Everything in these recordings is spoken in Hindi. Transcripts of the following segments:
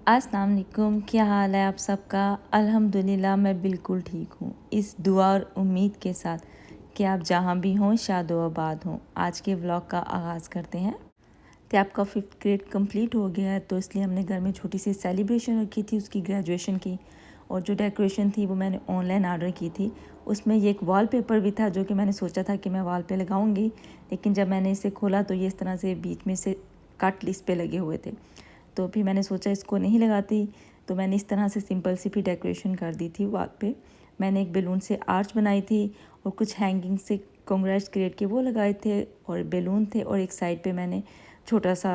अस्सलाम वालेकुम, क्या हाल है आप सबका। अल्हम्दुलिल्लाह मैं बिल्कुल ठीक हूँ। इस दुआ और उम्मीद के साथ कि आप जहाँ भी हों शाद व आबाद हों। आज के व्लॉग का आगाज़ करते हैं। तो आपका 5th ग्रेड कंप्लीट हो गया है, तो इसलिए हमने घर में छोटी सी सेलिब्रेशन रखी थी उसकी ग्रेजुएशन की। और जो डेकोरेशन थी वो मैंने ऑनलाइन ऑर्डर की थी। उसमें ये एक वॉलपेपर भी था जो कि मैंने सोचा था कि मैं वॉल पे लगाऊंगी, लेकिन जब मैंने इसे खोला तो ये इस तरह से बीच में से कट इस पे लगे हुए थे। तो फिर मैंने सोचा इसको नहीं लगाती, तो मैंने इस तरह से सिंपल सी भी डेकोरेशन कर दी थी वॉल पे। मैंने एक बैलून से आर्च बनाई थी और कुछ हैंगिंग से कांग्रेट्स क्रिएट के वो लगाए थे और बैलून थे, और एक साइड पे मैंने छोटा सा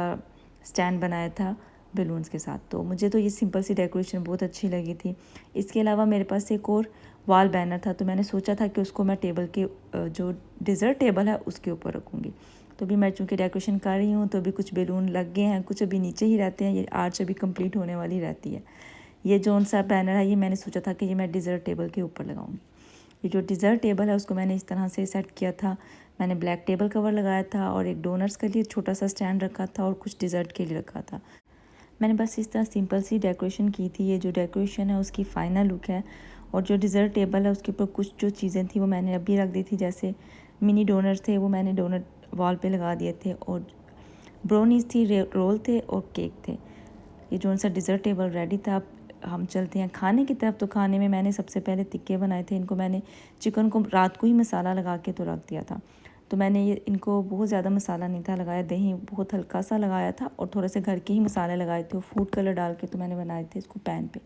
स्टैंड बनाया था बैलून्स के साथ। तो मुझे तो ये सिंपल सी डेकोरेशन बहुत अच्छी लगी थी। इसके अलावा मेरे पास एक और वॉल बैनर था, तो मैंने सोचा था कि उसको मैं टेबल के जो डिज़र्ट टेबल है उसके ऊपर रखूँगी। तो अभी मैं चूँकि डेकोरेशन कर रही हूँ तो अभी कुछ बैलून लग गए हैं, कुछ अभी नीचे ही रहते हैं। ये आर्च अभी कंप्लीट होने वाली रहती है। ये जो सा बैनर है ये मैंने सोचा था कि ये मैं डिज़र्ट टेबल के ऊपर लगाऊंगी। ये जो डिज़र्ट टेबल है उसको मैंने इस तरह से सेट किया था। मैंने ब्लैक टेबल कवर लगाया था और एक डोनट्स के लिए छोटा सा स्टैंड रखा था और कुछ डिज़र्ट के लिए रखा था। मैंने बस इस तरह सिंपल सी डेकोरेशन की थी। ये जो डेकोरेशन है उसकी फ़ाइनल लुक है। और जो डिज़र्ट टेबल है उसके ऊपर कुछ जो चीज़ें थी वो मैंने अभी रख दी थी, जैसे मिनी डोनट्स थे वो मैंने डोनट वॉल पे लगा दिए थे, और ब्राउनीज थी, रोल थे और केक थे। ये जो सा डिज़र्ट टेबल रेडी था। अब हम चलते हैं खाने की तरफ। तो खाने में मैंने सबसे पहले टिक्के बनाए थे। इनको मैंने चिकन को रात को ही मसाला लगा के तो रख दिया था। तो मैंने ये इनको बहुत ज़्यादा मसाला नहीं था लगाया, दही बहुत हल्का सा लगाया था और थोड़े से घर के ही मसाले लगाए थे, फूड कलर डाल के तो मैंने बनाए थे इसको पैन पे।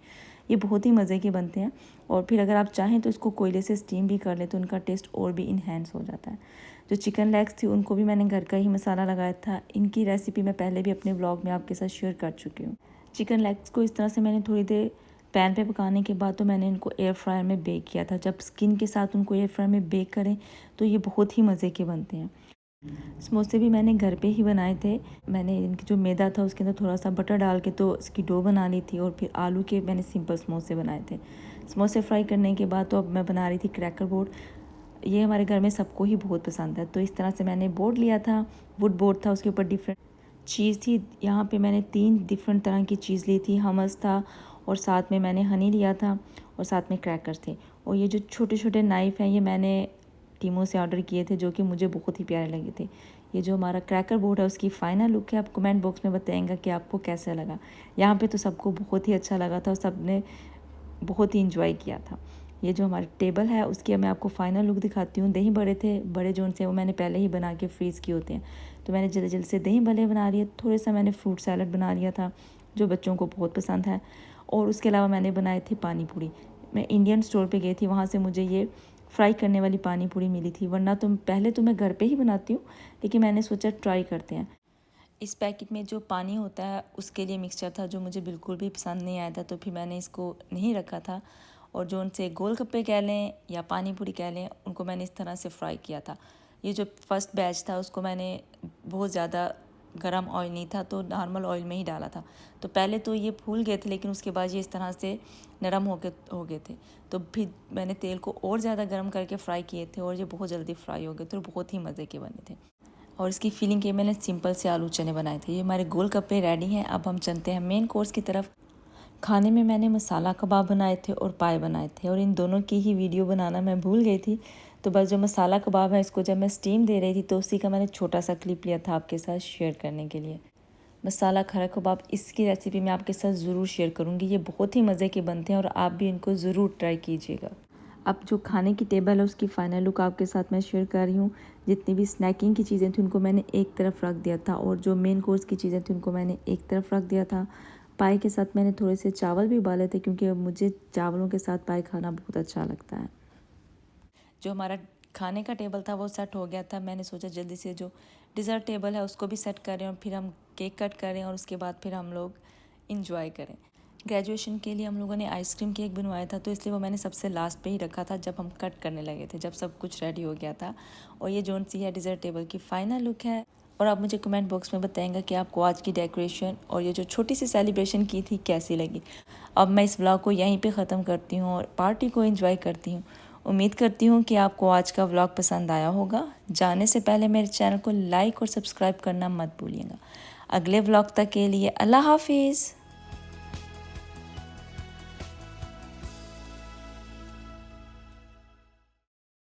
ये बहुत ही मज़े के बनते हैं। और फिर अगर आप चाहें तो इसको कोयले से स्टीम भी कर लें तो उनका टेस्ट और भी इन्हेंस हो जाता है। जो चिकन लेग्स थी उनको भी मैंने घर का ही मसाला लगाया था। इनकी रेसिपी मैं पहले भी अपने व्लॉग में आपके साथ शेयर कर चुकी हूँ। चिकन लेग्स को इस तरह से मैंने थोड़ी देर पैन पे पकाने के बाद तो मैंने इनको एयर फ्रायर में बेक किया था। जब स्किन के साथ उनको एयर फ्रायर में बेक करें तो ये बहुत ही मज़े के बनते हैं। समोसे भी मैंने घर पे ही बनाए थे। मैंने इनकी जो मैदा था उसके अंदर थोड़ा सा बटर डाल के तो इसकी डो बना ली थी, और फिर आलू के मैंने सिंपल समोसे बनाए थे। समोसे फ्राई करने के बाद तो अब मैं बना रही थी क्रैकर बोर्ड। ये हमारे घर में सबको ही बहुत पसंद है। तो इस तरह से मैंने बोर्ड लिया था, वुड बोर्ड था, उसके ऊपर डिफरेंट चीज़ थी। यहाँ पे मैंने 3 डिफरेंट तरह की चीज़ ली थी। हमस था और साथ में मैंने हनी लिया था और साथ में क्रैकर्स थे। और ये जो छोटे छोटे नाइफ़ हैं ये मैंने टीमों से ऑर्डर किए थे, जो कि मुझे बहुत ही प्यारे लगे थे। ये जो हमारा क्रैकर बोर्ड है उसकी फ़ाइनल लुक है। आप कमेंट बॉक्स में बताएंगा कि आपको कैसा लगा। यहाँ पे तो सबको बहुत ही अच्छा लगा था और सब ने बहुत ही इंजॉय किया था। ये जो हमारी टेबल है उसकी मैं आपको फ़ाइनल लुक दिखाती हूँ। दही बड़े थे, बड़े जो से वो मैंने पहले ही बना के फ्रीज़ किए होते हैं। तो मैंने जल्दी जल्दी से दही बड़े बना लिए। थोड़ा सा मैंने फ्रूट सैलड बना लिया था जो बच्चों को बहुत पसंद है। और उसके अलावा मैंने बनाए थे पानी पूरी। मैं इंडियन स्टोर पे गई थी, वहाँ से मुझे ये फ्राई करने वाली पानी पूरी मिली थी। वरना तो पहले तो मैं घर पे ही बनाती हूँ, लेकिन मैंने सोचा ट्राई करते हैं। इस पैकेट में जो पानी होता है उसके लिए मिक्सचर था जो मुझे बिल्कुल भी पसंद नहीं आया था, तो फिर मैंने इसको नहीं रखा था। और जो उनसे गोलगप्पे कह लें या पानी पूरी कह लें, उनको मैंने इस तरह से फ्राई किया था। ये जो फर्स्ट बैच था उसको मैंने बहुत ज़्यादा गरम ऑयल नहीं था तो नॉर्मल ऑयल में ही डाला था। तो पहले तो ये फूल गए थे, लेकिन उसके बाद ये इस तरह से नरम हो गए थे। तो फिर मैंने तेल को और ज़्यादा गर्म करके फ्राई किए थे और ये बहुत जल्दी फ्राई हो गए थे और बहुत ही मज़े के बने थे। और इसकी फीलिंग के मैंने सिंपल से आलू चने बनाए थे। ये हमारे गोलगप्पे रेडी हैं। अब हम चलते हैं मेन कोर्स की तरफ। खाने में मैंने मसाला कबाब बनाए थे और पाए बनाए थे, और इन दोनों की ही वीडियो बनाना मैं भूल गई थी। तो बस जो मसाला कबाब है इसको जब मैं स्टीम दे रही थी तो उसी का मैंने छोटा सा क्लिप लिया था आपके साथ शेयर करने के लिए। मसाला खरा कबाब इसकी रेसिपी मैं आपके साथ ज़रूर शेयर करूँगी। ये बहुत ही मज़े के बनते हैं और आप भी इनको ज़रूर ट्राई कीजिएगा। अब जो खाने की टेबल है उसकी फ़ाइनल लुक आपके साथ मैं शेयर कर रही हूँ। जितनी भी स्नैकिंग की चीज़ें थी उनको मैंने एक तरफ रख दिया था, और जो मेन कोर्स की चीज़ें थी उनको मैंने एक तरफ रख दिया था। पाए के साथ मैंने थोड़े से चावल भी उबाले थे, क्योंकि मुझे चावलों के साथ पाए खाना बहुत अच्छा लगता है। जो हमारा खाने का टेबल था वो सेट हो गया था। मैंने सोचा जल्दी से जो डिज़र्ट टेबल है उसको भी सेट करें और फिर हम केक कट करें और उसके बाद फिर हम लोग इंजॉय करें। ग्रेजुएशन के लिए हम लोगों ने आइसक्रीम केक बनवाया था, तो इसलिए वो मैंने सबसे लास्ट पे ही रखा था जब हम कट करने लगे थे, जब सब कुछ रेडी हो गया था। और ये जोन सी है डिज़र्ट टेबल की फ़ाइनल लुक है। और आप मुझे कमेंट बॉक्स में बताएंगे कि आपको आज की डेकोरेशन और ये जो छोटी सी सेलिब्रेशन की थी कैसी लगी। अब मैं इस व्लॉग को यहीं पे ख़त्म करती हूँ और पार्टी को एंजॉय करती हूँ। उम्मीद करती हूँ कि आपको आज का व्लॉग पसंद आया होगा। जाने से पहले मेरे चैनल को लाइक और सब्सक्राइब करना मत भूलिएगा। अगले व्लॉग तक के लिए अल्लाह हाफिज़।